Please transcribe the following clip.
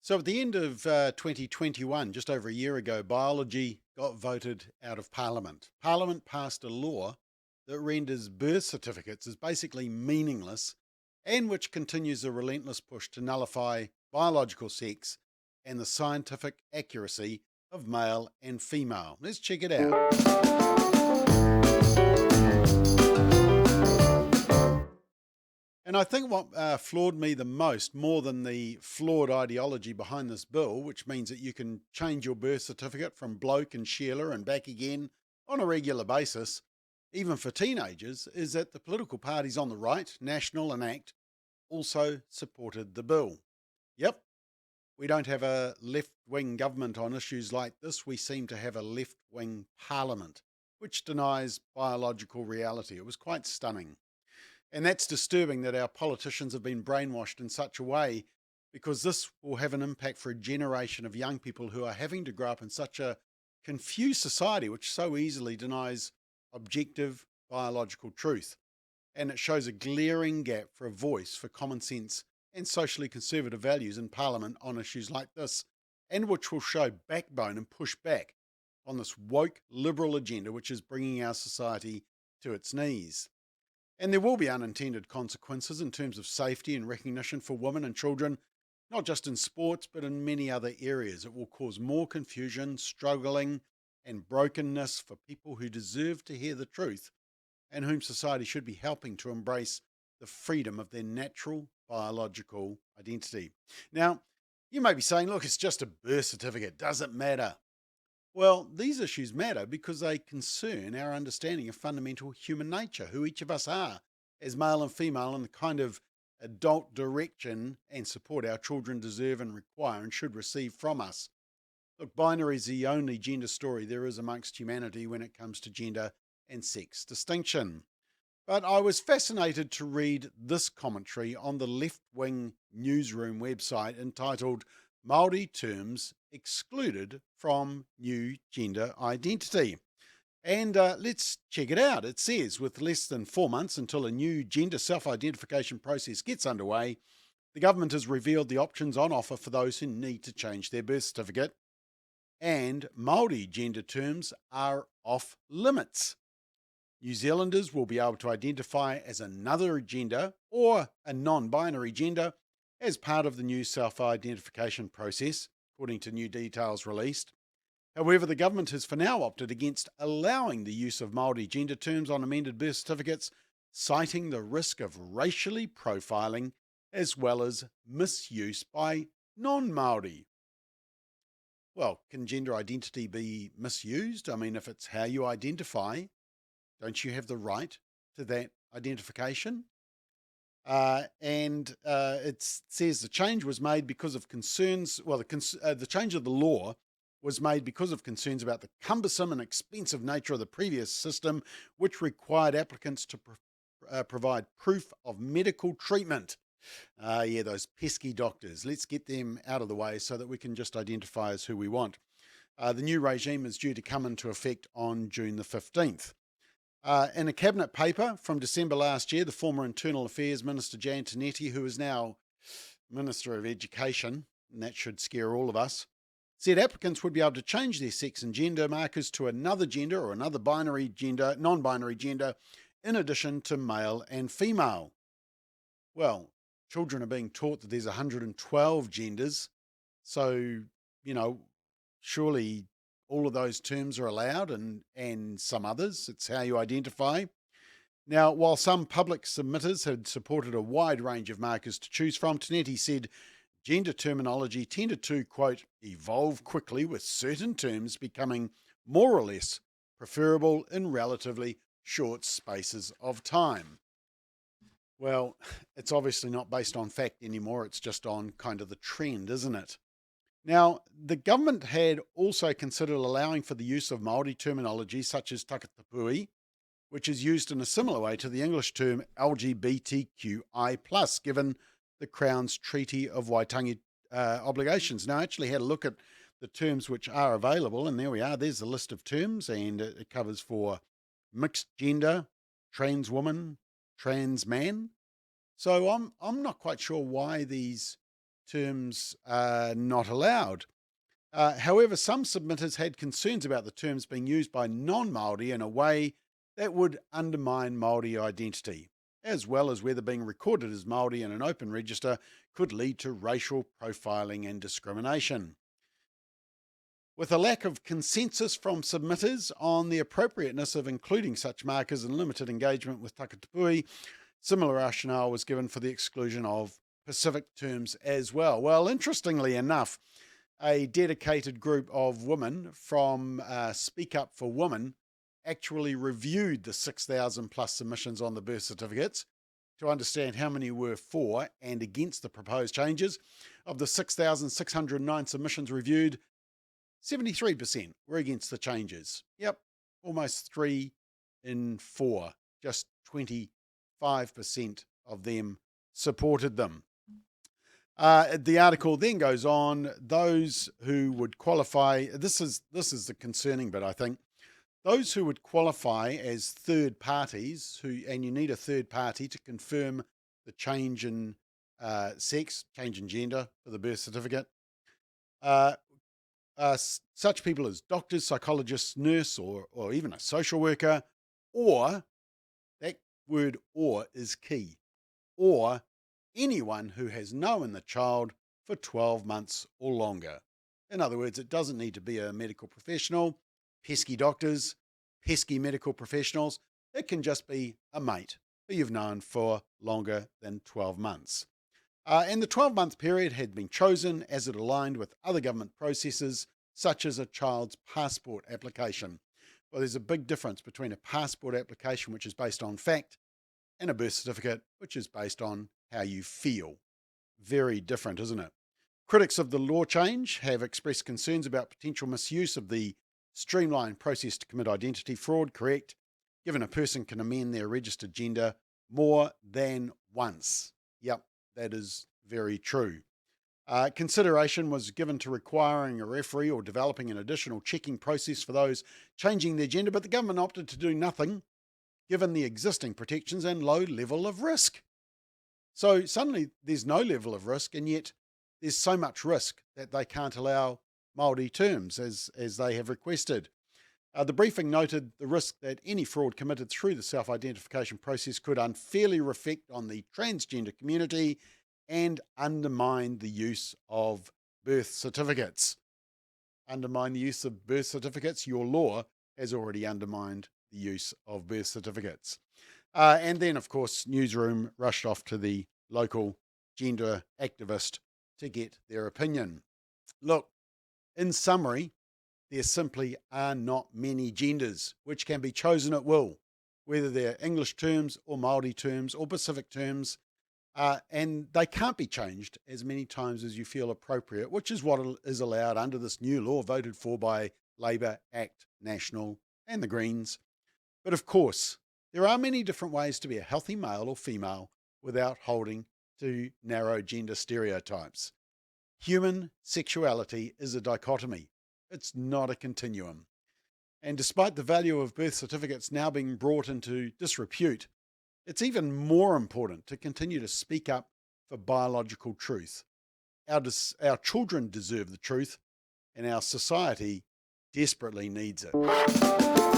So at the end of 2021, just over a year ago, biology got voted out of Parliament. Parliament passed a law that renders birth certificates as basically meaningless and which continues a relentless push to nullify biological sex and the scientific accuracy of male and female. Let's check it out. And I think what floored me the most, more than the flawed ideology behind this bill, which means that you can change your birth certificate from bloke and Sheila and back again on a regular basis, even for teenagers, is that the political parties on the right, National and ACT, also supported the bill. Yep, we don't have a left wing government on issues like this. We seem to have a left wing parliament, which denies biological reality. It was quite stunning. And that's disturbing that our politicians have been brainwashed in such a way because this will have an impact for a generation of young people who are having to grow up in such a confused society, which so easily denies objective biological truth. And it shows a glaring gap for a voice for common sense and socially conservative values in Parliament on issues like this, and which will show backbone and push back on this woke liberal agenda which is bringing our society to its knees. And there will be unintended consequences in terms of safety and recognition for women and children, not just in sports, but in many other areas. It will cause more confusion, struggling, and brokenness for people who deserve to hear the truth and whom society should be helping to embrace the freedom of their natural biological identity. Now, you may be saying, look, it's just a birth certificate. Does it matter? Well, these issues matter because they concern our understanding of fundamental human nature, who each of us are as male and female, and the kind of adult direction and support our children deserve and require and should receive from us. Look, binary is the only gender story there is amongst humanity when it comes to gender and sex distinction. But I was fascinated to read this commentary on the left wing newsroom website entitled Maori Terms Excluded from New Gender Identity. And let's check it out. It says, with less than 4 months until a new gender self identification process gets underway, the government has revealed the options on offer for those who need to change their birth certificate, and Maori gender terms are off limits. New Zealanders will be able to identify as another gender or a non binary gender as part of the new self identification process, according to new details released. However, the government has for now opted against allowing the use of Māori gender terms on amended birth certificates, citing the risk of racially profiling as well as misuse by non Māori. Well, can gender identity be misused? I mean, if it's how you identify, don't you have the right to that identification? It says the change was made because of concerns. Well, the change of the law was made because of concerns about the cumbersome and expensive nature of the previous system, which required applicants to provide proof of medical treatment. Yeah, those pesky doctors. Let's get them out of the way so that we can just identify as who we want. The new regime is due to come into effect on June the 15th. In a cabinet paper from December last year, the former Internal Affairs Minister Jan Tinetti, who is now Minister of Education, and that should scare all of us, said applicants would be able to change their sex and gender markers to another gender or another binary gender, non-binary gender, in addition to male and female. Well, children are being taught that there's 112 genders, so, surely all of those terms are allowed and some others. It's how you identify. Now, while some public submitters had supported a wide range of markers to choose from, Tinetti said gender terminology tended to, quote, evolve quickly, with certain terms becoming more or less preferable in relatively short spaces of time. Well, it's obviously not based on fact anymore. It's just on kind of the trend, isn't it? Now, the government had also considered allowing for the use of Māori terminology such as takatapui, which is used in a similar way to the English term LGBTQI+, given the Crown's Treaty of Waitangi obligations. Now, I actually had a look at the terms which are available, and there we are. There's the list of terms, and it covers for mixed gender, trans woman, trans man. So I'm not quite sure why these terms are not allowed. However, some submitters had concerns about the terms being used by non-Maori in a way that would undermine Maori identity, as well as whether being recorded as Maori in an open register could lead to racial profiling and discrimination. With a lack of consensus from submitters on the appropriateness of including such markers and limited engagement with takatapui, similar rationale was given for the exclusion of Pacific terms as well. Well, interestingly enough, a dedicated group of women from Speak Up for Women actually reviewed the 6,000 plus submissions on the birth certificates to understand how many were for and against the proposed changes. Of the 6,609 submissions reviewed, 73% were against the changes. Yep, almost 3 in 4, just 25% of them supported them. The article then goes on, those who would qualify, this is the concerning bit, I think, those who would qualify as third parties, and you need a third party to confirm the change in sex, change in gender for the birth certificate, such people as doctors, psychologists, nurse, or even a social worker, or, that word or is key, or anyone who has known the child for 12 months or longer. In other words, it doesn't need to be a medical professional, pesky doctors, pesky medical professionals. It can just be a mate who you've known for longer than 12 months. And the 12-month period had been chosen as it aligned with other government processes, such as a child's passport application. Well, there's a big difference between a passport application, which is based on fact, and a birth certificate, which is based on how you feel. Very different, isn't it? Critics of the law change have expressed concerns about potential misuse of the streamlined process to commit identity fraud, correct, given a person can amend their registered gender more than once. Yep, that is very true. Consideration was given to requiring a referee or developing an additional checking process for those changing their gender, but the government opted to do nothing, given the existing protections and low level of risk. So suddenly there's no level of risk, and yet there's so much risk that they can't allow Maori terms as they have requested. The briefing noted the risk that any fraud committed through the self-identification process could unfairly reflect on the transgender community and undermine the use of birth certificates. Undermine the use of birth certificates? Your law has already undermined the use of birth certificates. And then, of course, Newsroom rushed off to the local gender activist to get their opinion. Look, in summary, there simply are not many genders which can be chosen at will, whether they're English terms or Maori terms or Pacific terms, and they can't be changed as many times as you feel appropriate, which is what is allowed under this new law voted for by Labour, ACT, National and the Greens. But of course, there are many different ways to be a healthy male or female without holding to narrow gender stereotypes. Human sexuality is a dichotomy. It's not a continuum. And despite the value of birth certificates now being brought into disrepute, it's even more important to continue to speak up for biological truth. Our children deserve the truth, and our society desperately needs it.